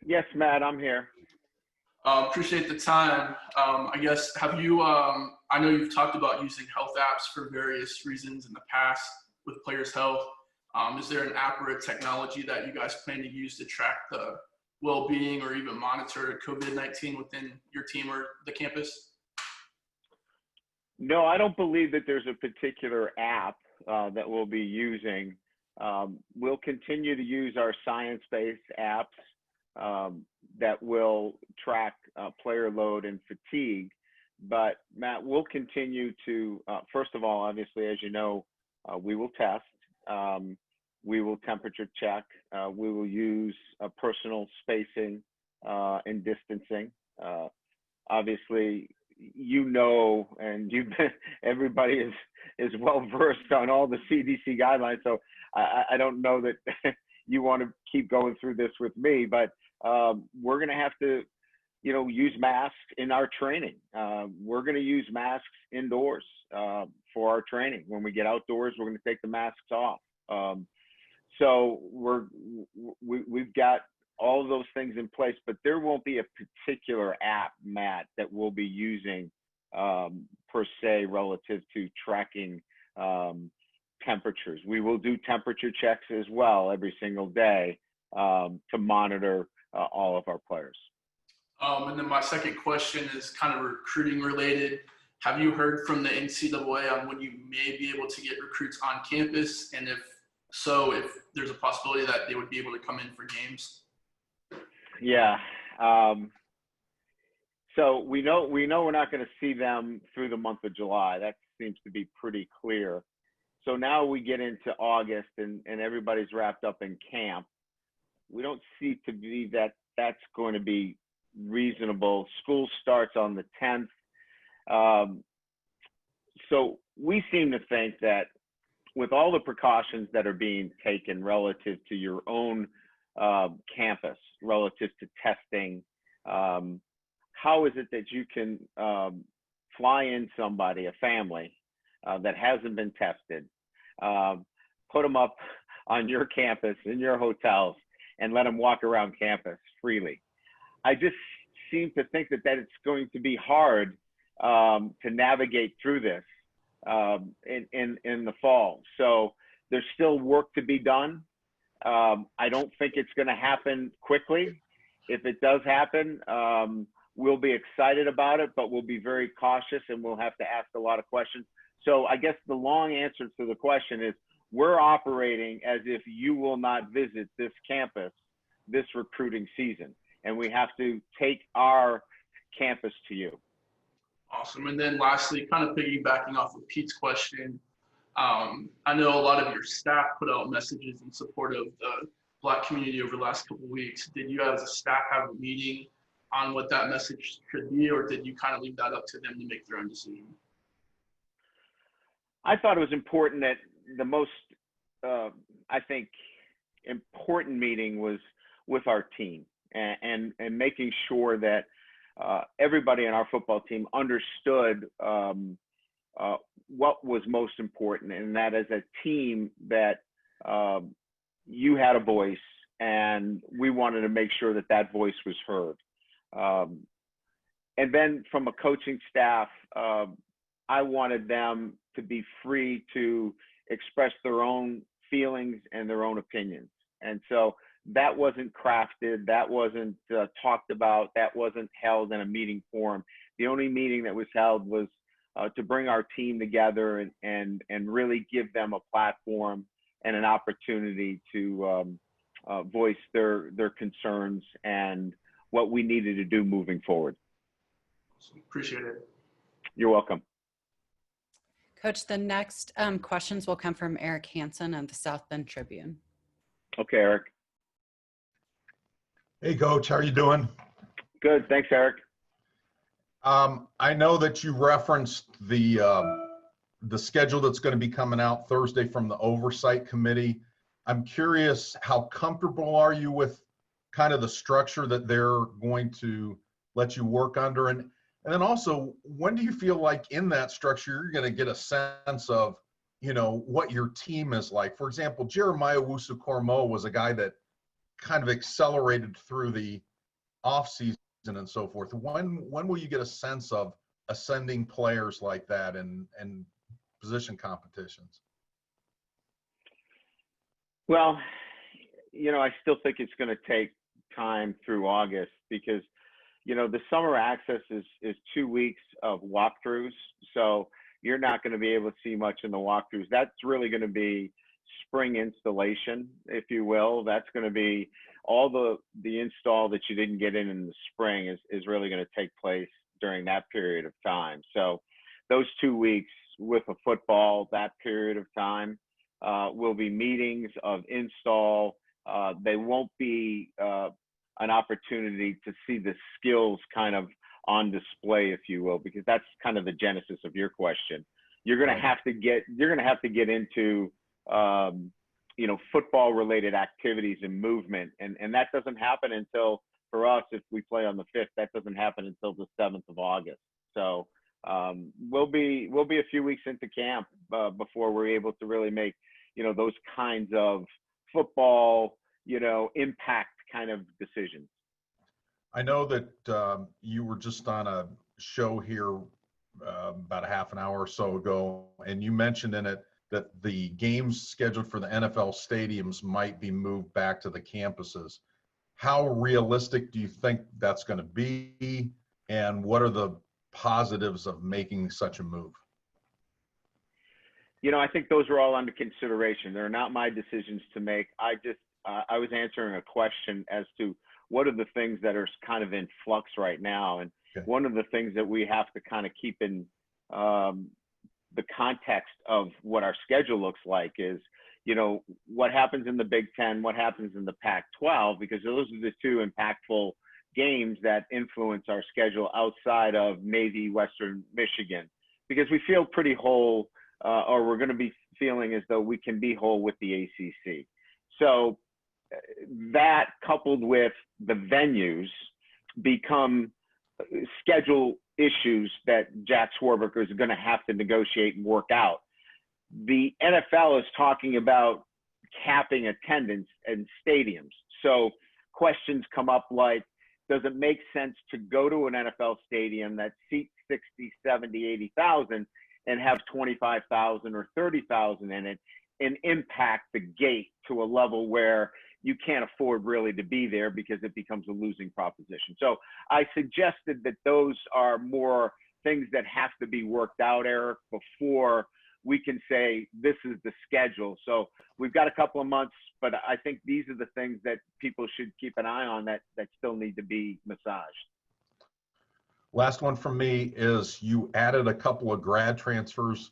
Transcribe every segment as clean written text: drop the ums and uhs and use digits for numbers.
Yes, Matt, I'm here. Appreciate the time. I guess, have you, I know you've talked about using health apps for various reasons in the past with players' health. Is there an app or a technology that you guys plan to use to track the well-being or even monitor COVID-19 within your team or the campus? No, I don't believe that there's a particular app that we'll be using. We'll continue to use our science-based apps that will track player load and fatigue. But Matt, we'll continue to, first of all, obviously, as you know, we will test, we will temperature check, we will use personal spacing and distancing. Obviously, you know, and you've been, everybody is well versed on all the CDC guidelines. So I don't know that you want to keep going through this with me, but we're going to have to, you know, use masks in our training. We're going to use masks indoors for our training. When we get outdoors, we're going to take the masks off. So we've got all of those things in place, but there won't be a particular app, Matt, that we'll be using per se relative to tracking temperatures. We will do temperature checks as well every single day to monitor all of our players. And then my second question is kind of recruiting related. Have you heard from the NCAA on when you may be able to get recruits on campus? And if so, if there's a possibility that they would be able to come in for games? Yeah. So we know we're not going to see them through the month of July. That seems to be pretty clear. So now we get into August and everybody's wrapped up in camp. We don't see to be that that's going to be reasonable. School starts on the 10th. So we seem to think that with all the precautions that are being taken relative to your own campus, relative to testing, how is it that you can fly in somebody, a family that hasn't been tested, put them up on your campus, in your hotels, and let them walk around campus freely? I just seem to think that it's going to be hard to navigate through this in the fall. So there's still work to be done. I don't think it's going to happen quickly. If it does happen, we'll be excited about it, but we'll be very cautious and we'll have to ask a lot of questions. So I guess the long answer to the question is we're operating as if you will not visit this campus this recruiting season, and we have to take our campus to you. Awesome. And then lastly, kind of piggybacking off of Pete's question, I know a lot of your staff put out messages in support of the Black community over the last couple of weeks. Did you as a staff have a meeting on what that message should be, or did you kind of leave that up to them to make their own decision? I thought it was important that the most, I think, important meeting was with our team and making sure that everybody on our football team understood what was most important, and that as a team that you had a voice, and we wanted to make sure that that voice was heard. And then from a coaching staff, I wanted them to be free to express their own feelings and their own opinions. And so that wasn't crafted, that wasn't talked about, that wasn't held in a meeting forum. The only meeting that was held was to bring our team together and really give them a platform and an opportunity to voice their concerns and what we needed to do moving forward. Appreciate it. You're welcome. Coach, the next questions will come from Eric Hansen of the South Bend Tribune. Okay, Eric. Hey, Coach, how are you doing? Good, thanks, Eric. I know that you referenced the schedule that's going to be coming out Thursday from the Oversight Committee. I'm curious, how comfortable are you with kind of the structure that they're going to let you work under? And then also, when do you feel like in that structure you're going to get a sense of, you know, what your team is like? For example, Jeremiah Wusu-Cormo was a guy that kind of accelerated through the off season and so forth. When will you get a sense of ascending players like that and position competitions? Well, I still think it's going to take time through August because, the summer access is 2 weeks of walkthroughs. So you're not going to be able to see much in the walkthroughs. That's really going to be spring installation, if you will. That's going to be all the install that you didn't get in the spring is really going to take place during that period of time. So those 2 weeks with a football, that period of time, will be meetings of install. They won't be an opportunity to see the skills kind of on display, if you will, because that's kind of the genesis of your question. You're going to have to get into football related activities and movement, and that doesn't happen until, for us, if we play on the 5th, that doesn't happen until the 7th of August. So we'll be a few weeks into camp before we're able to really make those kinds of football impact kind of decisions. I know that you were just on a show here about a half an hour or so ago, and you mentioned in it that the games scheduled for the NFL stadiums might be moved back to the campuses. How realistic do you think that's going to be, and what are the positives of making such a move? I think those are all under consideration. They're not my decisions to make. I was answering a question as to what are the things that are kind of in flux right now. And one of the things that we have to kind of keep in the context of what our schedule looks like is, what happens in the Big Ten, what happens in the Pac-12, because those are the two impactful games that influence our schedule outside of maybe Western Michigan, because we feel pretty whole, or we're going to be feeling as though we can be whole with the ACC. So that, coupled with the venues, become schedule issues that Jack Swarbricker is going to have to negotiate and work out. The NFL is talking about capping attendance in stadiums. So questions come up like, does it make sense to go to an NFL stadium that seats 60, 70, 80,000 and have 25,000 or 30,000 in it and impact the gate to a level where you can't afford really to be there because it becomes a losing proposition? So I suggested that those are more things that have to be worked out, Eric, before we can say this is the schedule. So we've got a couple of months, but I think these are the things that people should keep an eye on that still need to be massaged. Last one from me is you added a couple of grad transfers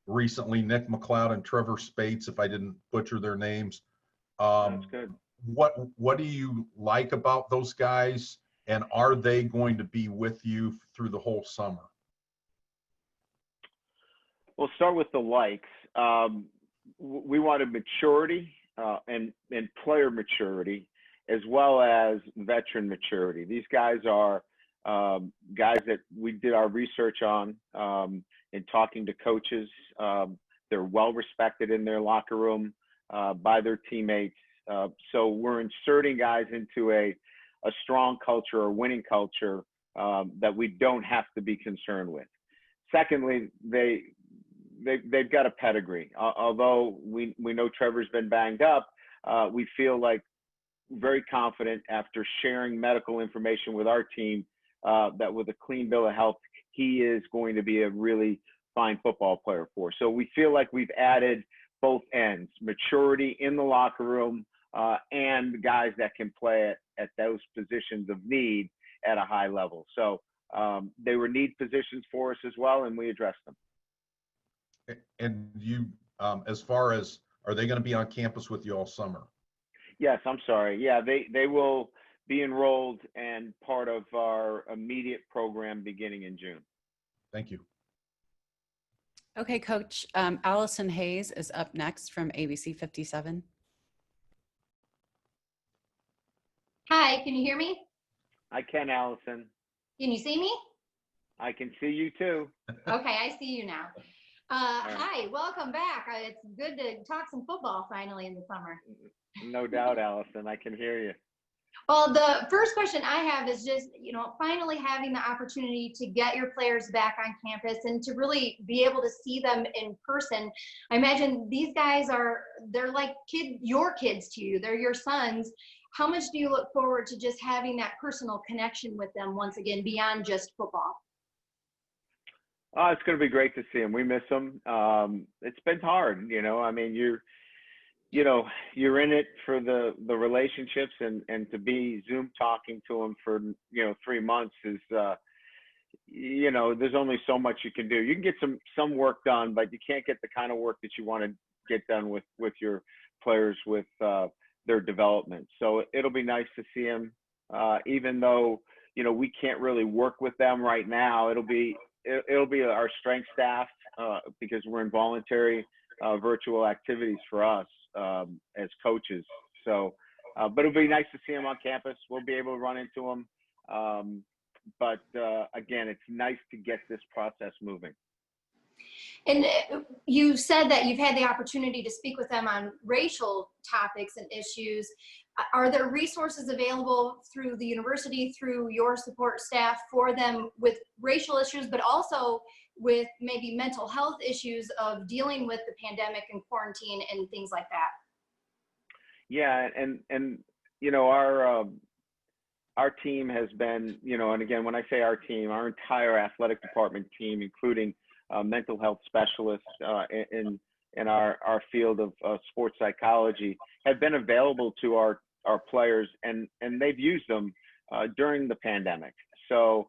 recently, Nick McLeod and Trevor Spates, if I didn't butcher their names. That's good. What do you like about those guys, and are they going to be with you through the whole summer? We'll start with the likes. We wanted maturity and player maturity, as well as veteran maturity. These guys are guys that we did our research on in talking to coaches. They're well respected in their locker room by their teammates. So we're inserting guys into a strong culture, a winning culture that we don't have to be concerned with. Secondly, they've got a pedigree. Although we know Trevor's been banged up, we feel like very confident after sharing medical information with our team that with a clean bill of health, he is going to be a really fine football player for us. So we feel like we've added both ends, maturity in the locker room and guys that can play at those positions of need at a high level. So they were need positions for us as well, and we addressed them. And you, as far as, are they going to be on campus with you all summer? Yes, I'm sorry. Yeah, they will be enrolled and part of our immediate program beginning in June. Thank you. Okay, Coach. Allison Hayes is up next from ABC 57. Hi, can you hear me? I can, Allison. Can you see me? I can see you too. Okay, I see you now. Hi, welcome back. It's good to talk some football finally in the summer. No doubt, Allison. I can hear you. Well, the first question I have is just, finally having the opportunity to get your players back on campus and to really be able to see them in person. I imagine these guys they're like your kids to you. They're your sons. How much do you look forward to just having that personal connection with them once again, beyond just football? It's going to be great to see them. We miss them. It's been hard, I mean, you're in it for the relationships, and to be Zoom talking to them for 3 months is there's only so much you can do. You can get some work done, but you can't get the kind of work that you want to get done with your players with their development. So it'll be nice to see them, even though we can't really work with them right now. It'll be our strength staff, because we're in voluntary virtual activities for us as coaches. So, but it'll be nice to see them on campus. We'll be able to run into them. But again, it's nice to get this process moving. And you said that you've had the opportunity to speak with them on racial topics and issues. Are there resources available through the university, through your support staff, for them with racial issues, but also with maybe mental health issues of dealing with the pandemic and quarantine and things like that? Yeah, and our team has been, and again, when I say our team, our entire athletic department team, including mental health specialists in our field of sports psychology, have been available to our players, and they've used them during the pandemic. So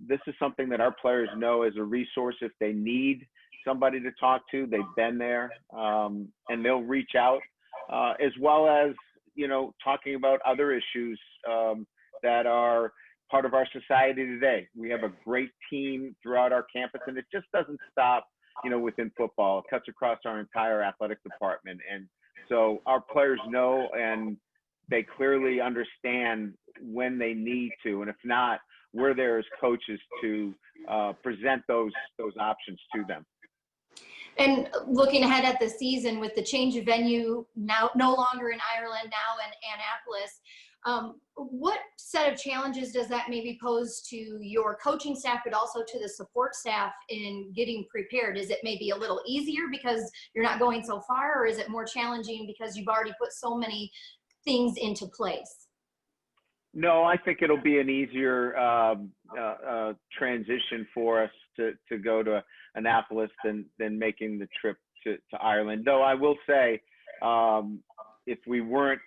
this is something that our players know as a resource. If they need somebody to talk to, they've been there, and they'll reach out, as well as talking about other issues that are part of our society today. We have a great team throughout our campus, and it just doesn't stop within football. It cuts across our entire athletic department, and so our players know, and they clearly understand when they need to, and if not, we're there as coaches to present those options to them. And looking ahead at the season, with the change of venue, now no longer in Ireland, now in Annapolis, what set of challenges does that maybe pose to your coaching staff, but also to the support staff in getting prepared? Is it maybe a little easier because you're not going so far, or is it more challenging because you've already put so many things into place? No, I think it'll be an easier transition for us to go to Annapolis than making the trip to Ireland. Though I will say, if we weren't,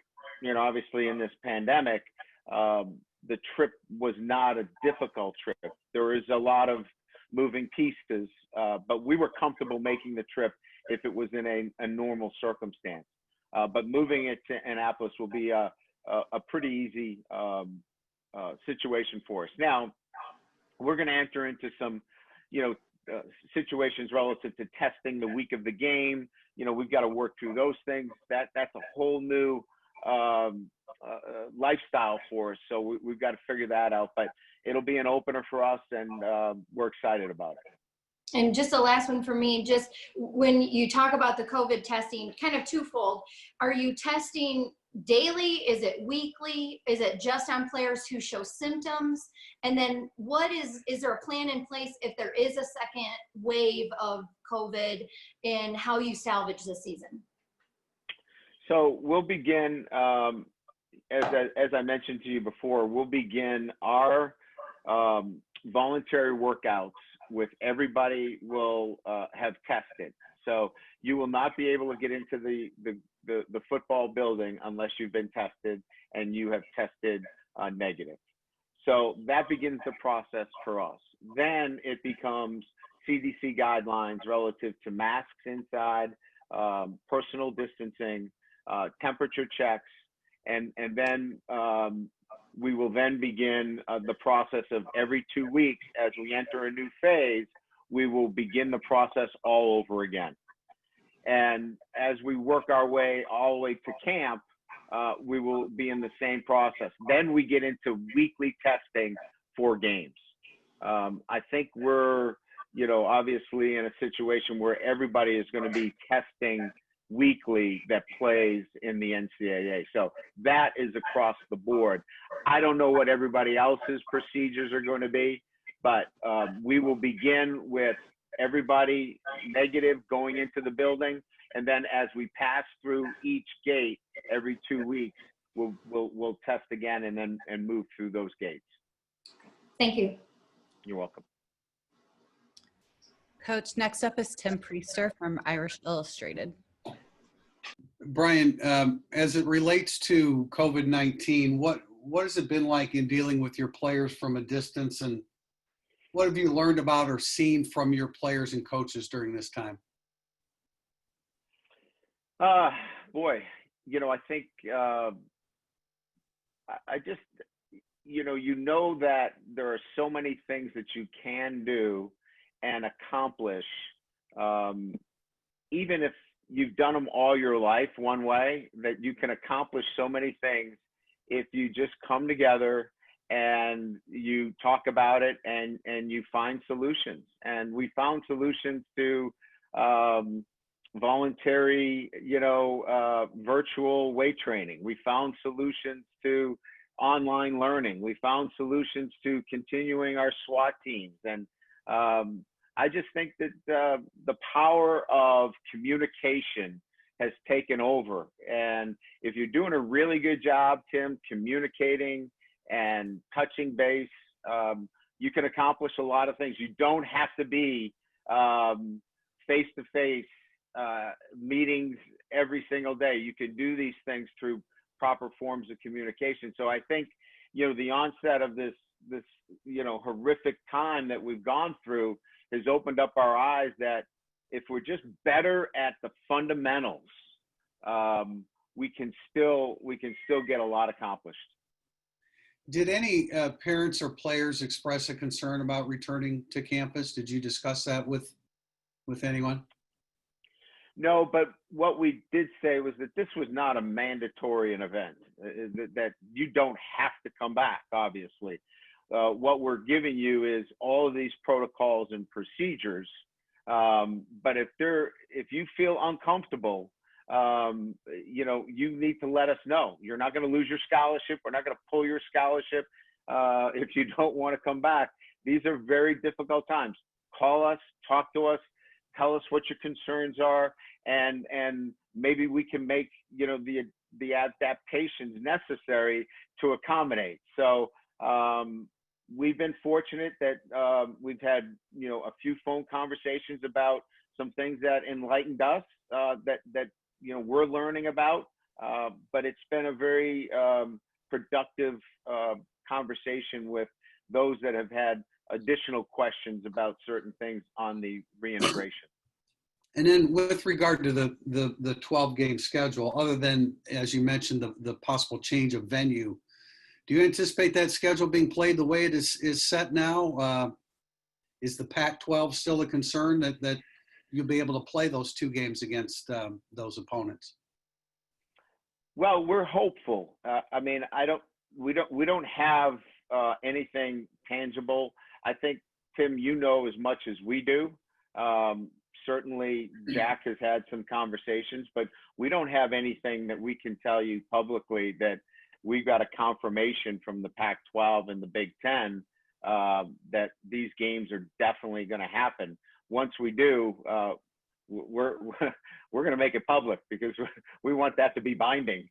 obviously in this pandemic, the trip was not a difficult trip. There is a lot of moving pieces, but we were comfortable making the trip if it was in a normal circumstance. But moving it to Annapolis will be a pretty easy situation for us. Now, we're going to enter into some, situations relative to testing the week of the game. We've got to work through those things. That's a whole new lifestyle for us. So we've got to figure that out. But it'll be an opener for us, and we're excited about it. And just the last one for me, just when you talk about the COVID testing, kind of twofold, are you testing daily? Is it weekly? Is it just on players who show symptoms? And then is there a plan in place if there is a second wave of COVID, and how you salvage the season? So we'll begin, as I mentioned to you before, we'll begin our voluntary workouts with everybody will have tested. So you will not be able to get into the football building unless you've been tested and you have tested negative. So that begins the process for us. Then it becomes CDC guidelines relative to masks inside, personal distancing, temperature checks, and then we will then begin the process of every 2 weeks. As we enter a new phase, we will begin the process all over again. And as we work our way all the way to camp, we will be in the same process. Then we get into weekly testing for games. I think we're, obviously in a situation where everybody is going to be testing weekly that plays in the NCAA. So that is across the board. I don't know what everybody else's procedures are going to be, but we will begin with everybody negative going into the building. And then as we pass through each gate every 2 weeks, we'll test again and move through those gates. Thank you. You're welcome. Coach, next up is Tim Priester from Irish Illustrated. Brian, as it relates to COVID-19, what has it been like in dealing with your players from a distance, and what have you learned about or seen from your players and coaches during this time? Boy, I think I just, you know that there are so many things that you can do and accomplish, even if you've done them all your life one way, that you can accomplish so many things if you just come together and you talk about it and you find solutions. And we found solutions to voluntary, virtual weight training. We found solutions to online learning. We found solutions to continuing our SWAT teams. And I just think that the power of communication has taken over. And if you're doing a really good job, Tim, communicating and touching base, you can accomplish a lot of things. You don't have to be face-to-face meetings every single day. You can do these things through proper forms of communication. So I think, the onset of this horrific time that we've gone through has opened up our eyes that if we're just better at the fundamentals, we can still get a lot accomplished. Did any parents or players express a concern about returning to campus? Did you discuss that with anyone? No, but what we did say was that this was not a mandatory event, that you don't have to come back, obviously. What we're giving you is all of these protocols and procedures. But if you feel uncomfortable, you need to let us know. You're not going to lose your scholarship. We're not going to pull your scholarship if you don't want to come back. These are very difficult times. Call us, talk to us, tell us what your concerns are, and maybe we can make the adaptations necessary to accommodate. So we've been fortunate that we've had a few phone conversations about some things that enlightened us that we're learning about, but it's been a very productive conversation with those that have had additional questions about certain things on the reintegration. And then with regard to the 12-game schedule, other than, as you mentioned, the possible change of venue, do you anticipate that schedule being played the way it is set now? Is the Pac-12 still a concern that you'll be able to play those 2 games against those opponents? Well, we're hopeful. We don't have anything tangible. I think, Tim, as much as we do. Certainly, Jack has had some conversations, but we don't have anything that we can tell you publicly that we've got a confirmation from the Pac-12 and the Big Ten that these games are definitely going to happen. Once we do, we're going to make it public because we want that to be binding.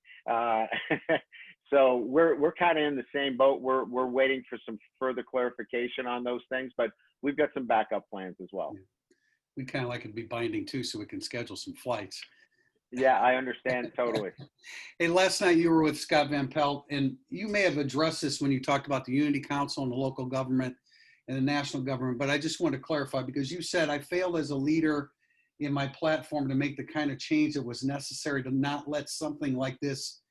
So we're kind of in the same boat. We're waiting for some further clarification on those things, but we've got some backup plans as well. Yeah. We kind of like it to be binding too, so we can schedule some flights. Yeah, I understand totally. Hey, last night you were with Scott Van Pelt, and you may have addressed this when you talked about the Unity Council and the local government and the national government, but I just want to clarify because you said I failed as a leader in my platform to make the kind of change that was necessary to not let something like this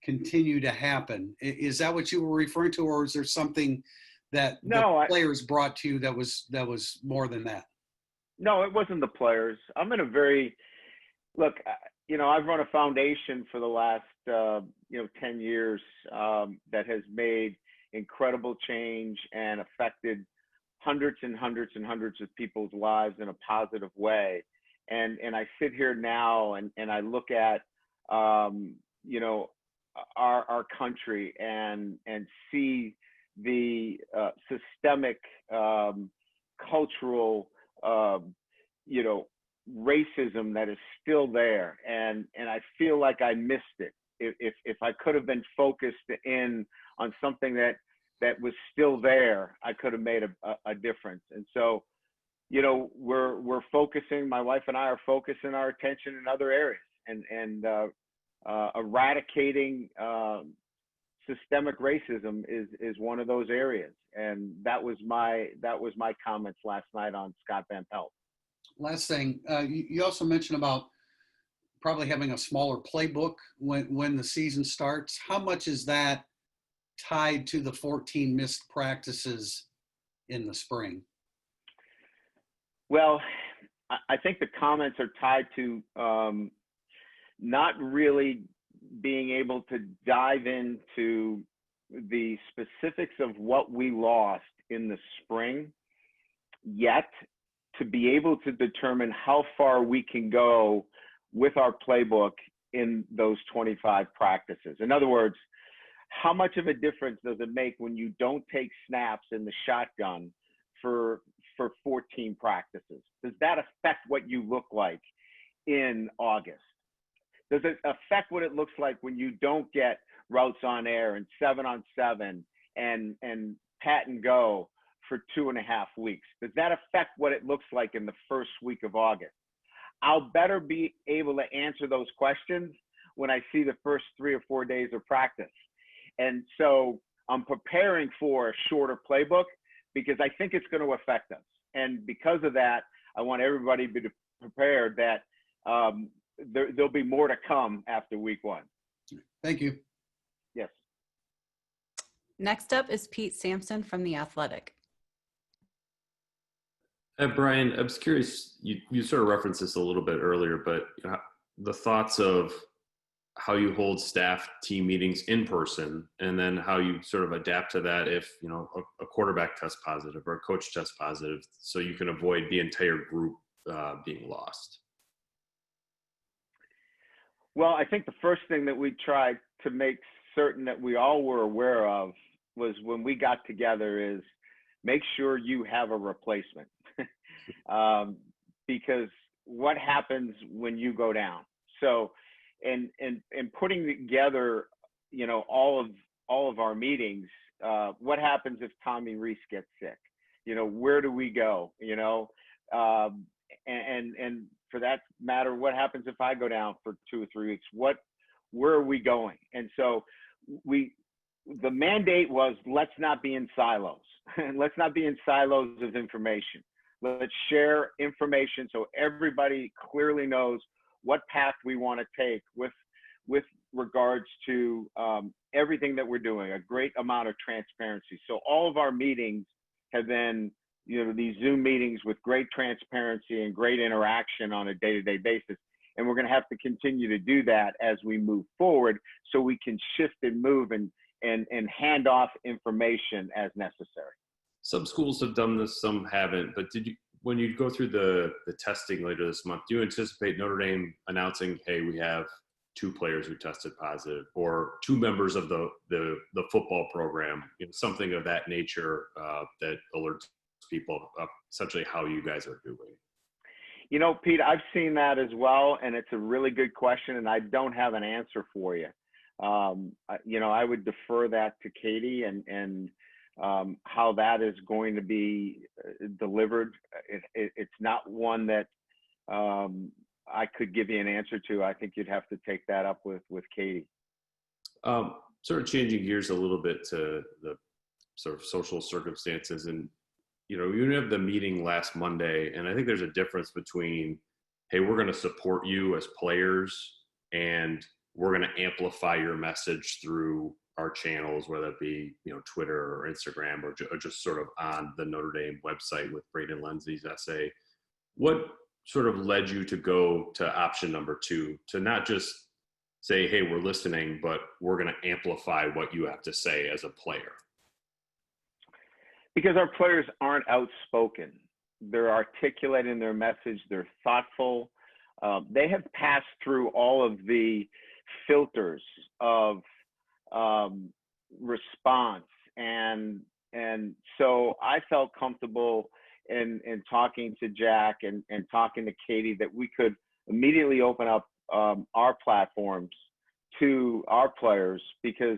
continue to happen. Is that what you were referring to, or is there something that the players brought to you that was more than that? No, it wasn't the players. I'm in a very, look, I've run a foundation for the last, 10 years that has made incredible change and affected hundreds and hundreds and hundreds of people's lives in a positive way. And I sit here now and I look at, you know, our country and see the systemic cultural, you know, racism that is still there. And I feel like I missed it. If I could have been focused in on something that was still there, I could have made a difference. And so, you know, we're focusing, my wife and I are focusing our attention in other areas and eradicating systemic racism is one of those areas. And that was my comments last night on Scott Van Pelt. Last thing, you also mentioned about probably having a smaller playbook when the season starts. How much is that tied to the 14 missed practices in the spring? Well, I think the comments are tied to not really being able to dive into the specifics of what we lost in the spring yet, to be able to determine how far we can go with our playbook in those 25 practices. In other words, how much of a difference does it make when you don't take snaps in the shotgun for 14 practices? Does that affect what you look like in August? Does it affect what it looks like when you don't get routes on air and 7-on-7 and pat and go for 2.5 weeks? Does that affect what it looks like in the first week of August? I'll better be able to answer those questions when I see the first 3 or 4 days of practice. And so I'm preparing for a shorter playbook because I think it's going to affect us. And because of that, I want everybody to be prepared that there'll be more to come after week 1. Thank you. Yes. Next up is Pete Sampson from The Athletic. Brian, I was curious, you sort of referenced this a little bit earlier, but the thoughts of how you hold staff team meetings in person, and then how you sort of adapt to that if, you know, a quarterback tests positive or a coach tests positive, so you can avoid the entire group being lost. Well, I think the first thing that we tried to make certain that we all were aware of was when we got together is make sure you have a replacement. Because what happens when you go down? So, and putting together, you know, all of our meetings, what happens if Tommy Reese gets sick? You know, where do we go? You know, and for that matter, what happens if I go down for 2 or 3 weeks? Where are we going? And so the mandate was, let's not be in silos. Let's not be in silos of information. Let's share information so everybody clearly knows what path we want to take with regards to everything that we're doing, a great amount of transparency. So all of our meetings have been, you know, these Zoom meetings with great transparency and great interaction on a day-to-day basis. And we're going to have to continue to do that as we move forward so we can shift and move and hand off information as necessary. Some schools have done this, some haven't, but when you go through the testing later this month, do you anticipate Notre Dame announcing, hey, we have 2 players who tested positive, or 2 members of the football program, you know, something of that nature that alerts people essentially how you guys are doing? You know, Pete, I've seen that as well, and it's a really good question, and I don't have an answer for you. You know, I would defer that to Katie and how that is going to be delivered. It's not one that I could give you an answer to. I think you'd have to take that up with Katie. Sort of changing gears a little bit to the sort of social circumstances, and you know, you have the meeting last Monday, and I think there's a difference between, hey, we're going to support you as players, and we're going to amplify your message through our channels, whether it be, you know, Twitter or Instagram or just sort of on the Notre Dame website with Braden Lindsay's essay. What sort of led you to go to option number 2, to not just say, hey, we're listening, but we're going to amplify what you have to say as a player? Because our players aren't outspoken. They're articulate in their message. They're thoughtful. they have passed through all of the filters of response, and so I felt comfortable in talking to Jack and talking to Katie that we could immediately open up our platforms to our players, because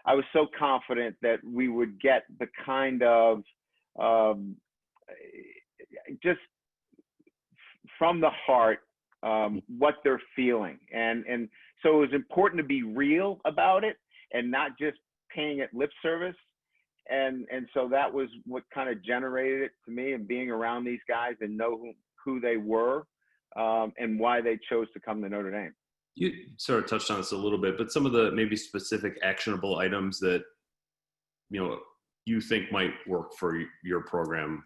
I was so confident that we would get the kind of just from the heart what they're feeling, and so it was important to be real about it and not just paying it lip service, and so that was what kind of generated it to me, and being around these guys and know who they were and why they chose to come to Notre Dame. You sort of touched on this a little bit, but some of the maybe specific actionable items that, you know, you think might work for your program,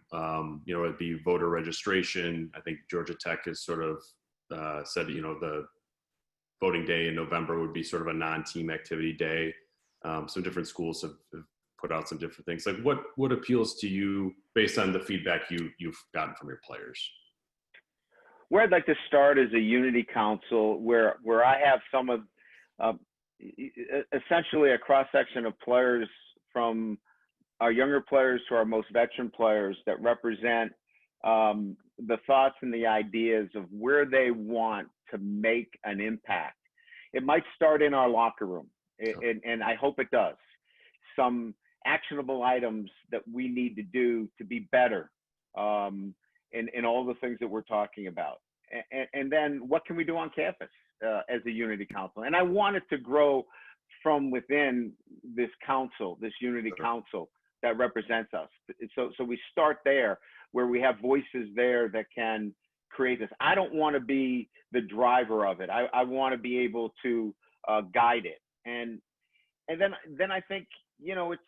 you know, it'd be voter registration. I think Georgia Tech has sort of said, you know, the voting day in November would be sort of a non-team activity day. Some different schools have put out some different things. Like what appeals to you based on the feedback you've gotten from your players? Where I'd like to start is a unity council where I have some of essentially a cross-section of players, from our younger players to our most veteran players, that represent the thoughts and the ideas of where they want to make an impact. It might start in our locker room, and I hope it does. Some actionable items that we need to do to be better in all the things that we're talking about. And then what can we do on campus as a unity council? And I want it to grow from within this council, this unity council that represents us. So we start there, where we have voices there that can create this. I don't want to be the driver of it. I want to be able to guide it. And then I think, you know, it's,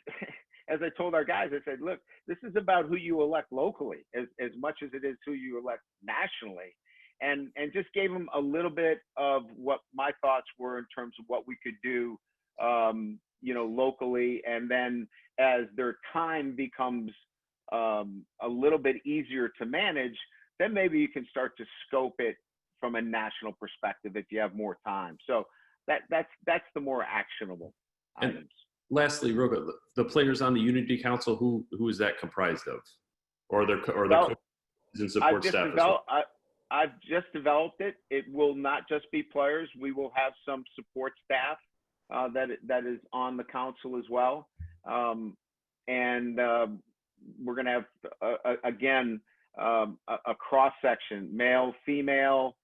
as I told our guys, I said, look, this is about who you elect locally as much as it is who you elect nationally. And just gave them a little bit of what my thoughts were in terms of what we could do, you know, locally. And then as their time becomes a little bit easier to manage, then maybe you can start to scope it from a national perspective if you have more time. So that's the more actionable items. And lastly, Roga, the players on the Unity Council, who is that comprised of, or the coaches and support staff as well? I've just developed it. It will not just be players. We will have some support staff that is on the council as well. And we're going to have, again, a cross-section, male, female,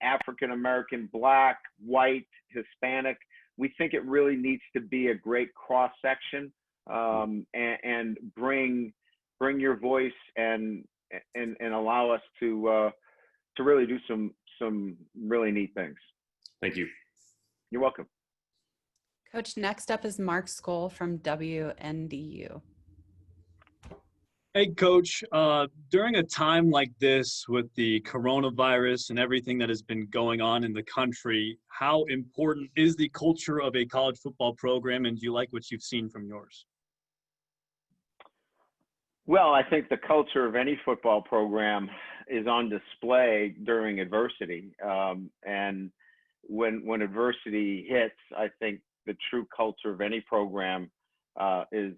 African-American, Black, white, Hispanic. We think it really needs to be a great cross-section, and bring your voice and allow us to really do some really neat things. Thank you. You're welcome. Coach, next up is Mark Skoll from WNDU. Hey, Coach. During a time like this with the coronavirus and everything that has been going on in the country, how important is the culture of a college football program, and do you like what you've seen from yours? Well, I think the culture of any football program is on display during adversity. And when adversity hits, I think the true culture of any program is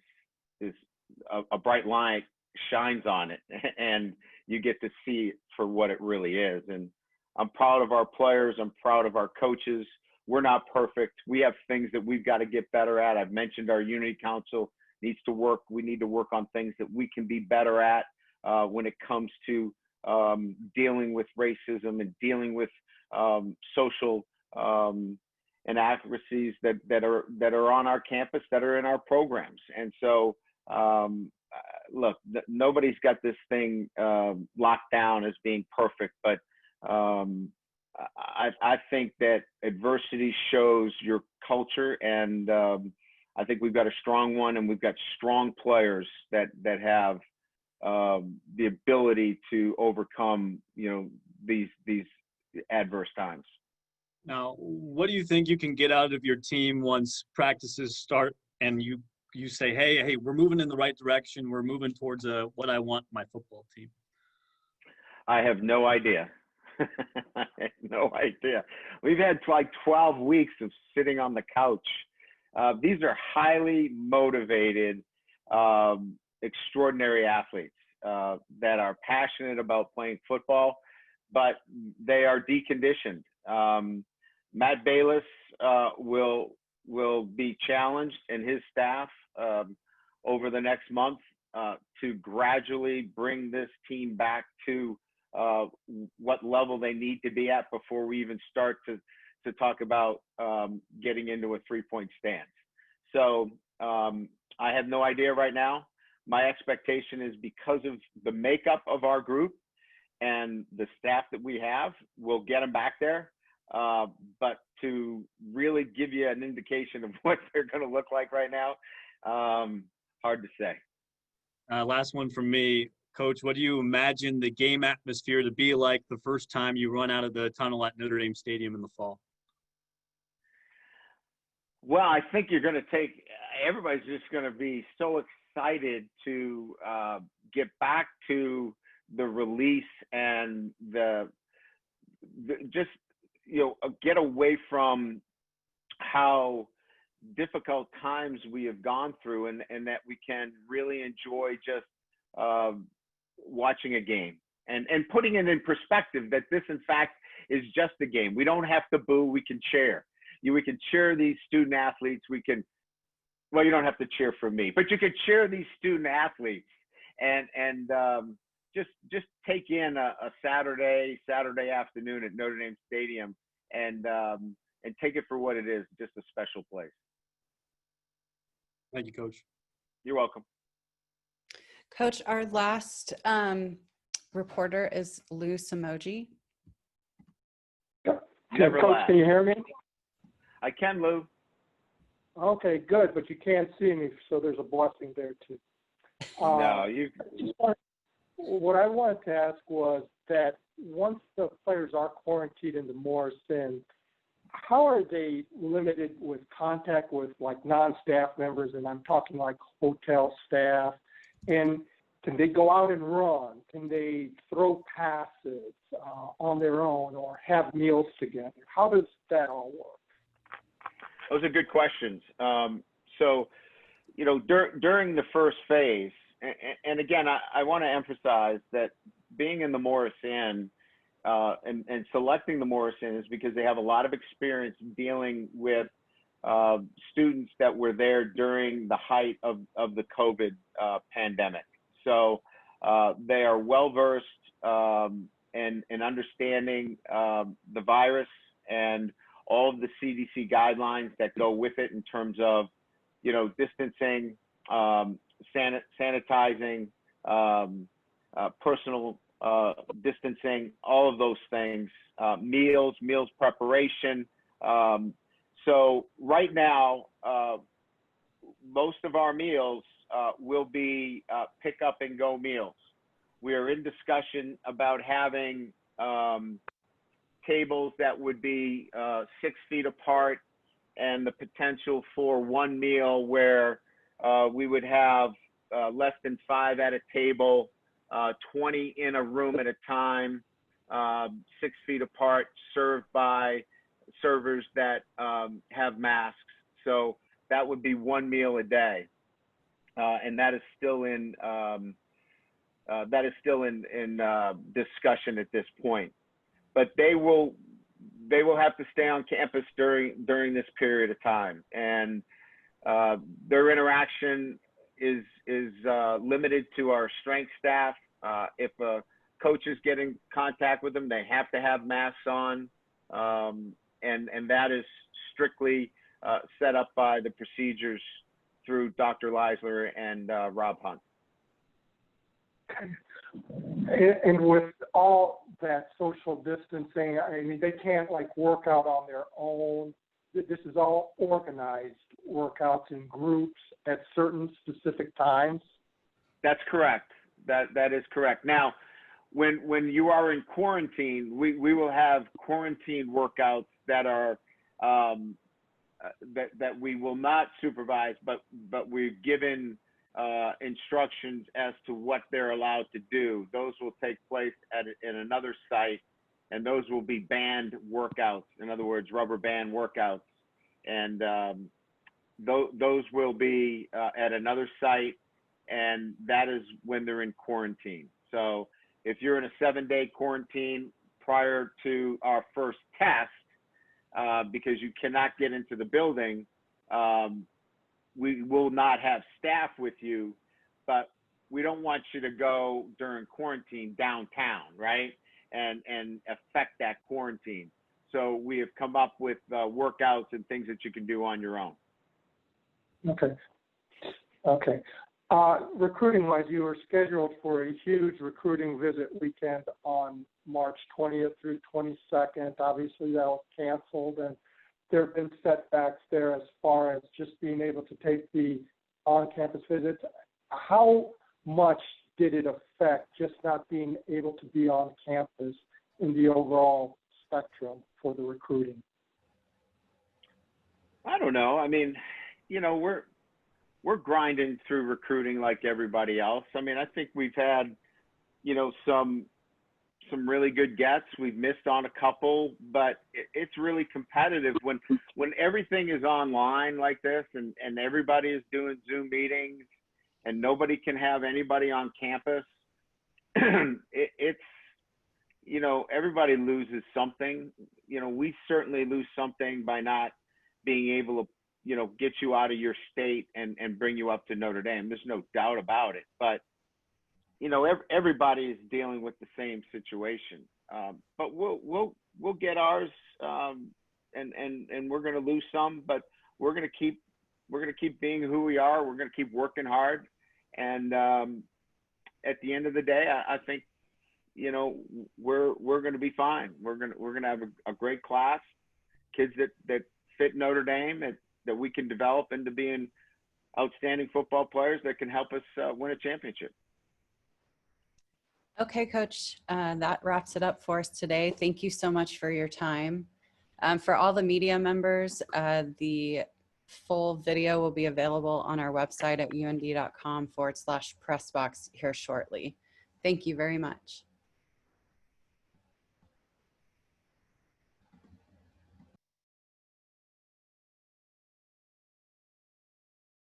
a bright light shines on it, and you get to see it for what it really is. And I'm proud of our players. I'm proud of our coaches. We're not perfect. We have things that we've got to get better at. I've mentioned our Unity Council needs to work. We need to work on things that we can be better at when it comes to dealing with racism and dealing with social inaccuracies that are on our campus, that are in our programs. And so, look, nobody's got this thing locked down as being perfect, but I think that adversity shows your culture, and I think we've got a strong one, and we've got strong players that have the ability to overcome, you know, these adverse times. Now, what do you think you can get out of your team once practices start and you say, hey, we're moving in the right direction. We're moving towards what I want my football team? I have no idea. I had no idea. We've had like 12 weeks of sitting on the couch. These are highly motivated, extraordinary athletes that are passionate about playing football, but they are deconditioned. Matt Bayless will be challenged, and his staff over the next month to gradually bring this team back to what level they need to be at before we even start to talk about getting into a three-point stance. So I have no idea right now. My expectation is because of the makeup of our group and the staff that we have, we'll get them back there. But to really give you an indication of what they're going to look like right now, hard to say. Last one from me. Coach, what do you imagine the game atmosphere to be like the first time you run out of the tunnel at Notre Dame Stadium in the fall? Well, I think you're going to everybody's just going to be so excited to get back to the release and just, get away from how difficult times we have gone through, and that we can really enjoy just watching a game and putting it in perspective that this in fact is just a game. We don't have to boo, we can cheer. We can cheer these student athletes. Well, you don't have to cheer for me, but you can cheer these student athletes and just take in a Saturday afternoon at Notre Dame Stadium and take it for what it is, just a special place. Thank you, Coach. You're welcome. Coach, our last reporter is Lou Samoji. Never Coach, laugh. can you hear me? I can, Lou. Okay, good, but you can't see me, so there's a blessing there too. No, you. What I wanted to ask was that once the players are quarantined into Morris Inn, how are they limited with contact with like non-staff members, and I'm talking like hotel staff, and can they go out and run? Can they throw passes on their own or have meals together? How does that all work? Those are good questions. So, during the first phase, and again, I want to emphasize that being in the Morris Inn and selecting the Morris Inn is because they have a lot of experience dealing with students that were there during the height of the COVID pandemic. So they are well-versed in understanding the virus and all of the CDC guidelines that go with it in terms of, distancing, sanitizing, personal distancing, all of those things, meals preparation. So right now, most of our meals will be pick up and go meals. We are in discussion about having tables that would be 6 feet apart, and the potential for one meal where we would have less than 5 at a table, 20 in a room at a time, 6 feet apart, served by servers that have masks. So that would be one meal a day, and that is still in discussion at this point. But they will have to stay on campus during this period of time, and their interaction is limited to our strength staff. If a coach is getting contact with them, they have to have masks on, and that is strictly set up by the procedures through Dr. Leisler and Rob Hunt. And with all that social distancing, I mean, they can't like work out on their own. This is all organized workouts in groups at certain specific times. That's correct. That is correct. Now, when you are in quarantine, we will have quarantine workouts that are that we will not supervise, but we've given instructions as to what they're allowed to do. Those will take place in another site and those will be band workouts. In other words, rubber band workouts. And those will be at another site, and that is when they're in quarantine. So if you're in a 7-day quarantine prior to our first test, because you cannot get into the building, we will not have staff with you, but we don't want you to go during quarantine downtown, right? And affect that quarantine. So we have come up with workouts and things that you can do on your own. Okay. Okay. Recruiting-wise, you were scheduled for a huge recruiting visit weekend on March 20th through 22nd. Obviously, that was canceled, and there have been setbacks there as far as just being able to take the on-campus visits. How much did it affect just not being able to be on campus in the overall spectrum for the recruiting? I don't know. I mean, you know, we're grinding through recruiting like everybody else. I mean, I think we've had, you know, some really good gets. We've missed on a couple, but it's really competitive when everything is online like this and everybody is doing Zoom meetings and nobody can have anybody on campus. It's, you know, everybody loses something. You know, we certainly lose something by not being able to, you know, get you out of your state and bring you up to Notre Dame. There's no doubt about it. But, you know, everybody is dealing with the same situation. But we'll get ours, and we're going to lose some, but we're going to keep being who we are. We're going to keep working hard. And at the end of the day, I think, you know, we're going to be fine. We're going to have a great class, kids that fit Notre Dame, that we can develop into being outstanding football players that can help us win a championship. Okay, Coach, that wraps it up for us today. Thank you so much for your time. For all the media members, the full video will be available on our website at und.com/pressbox here shortly. Thank you very much.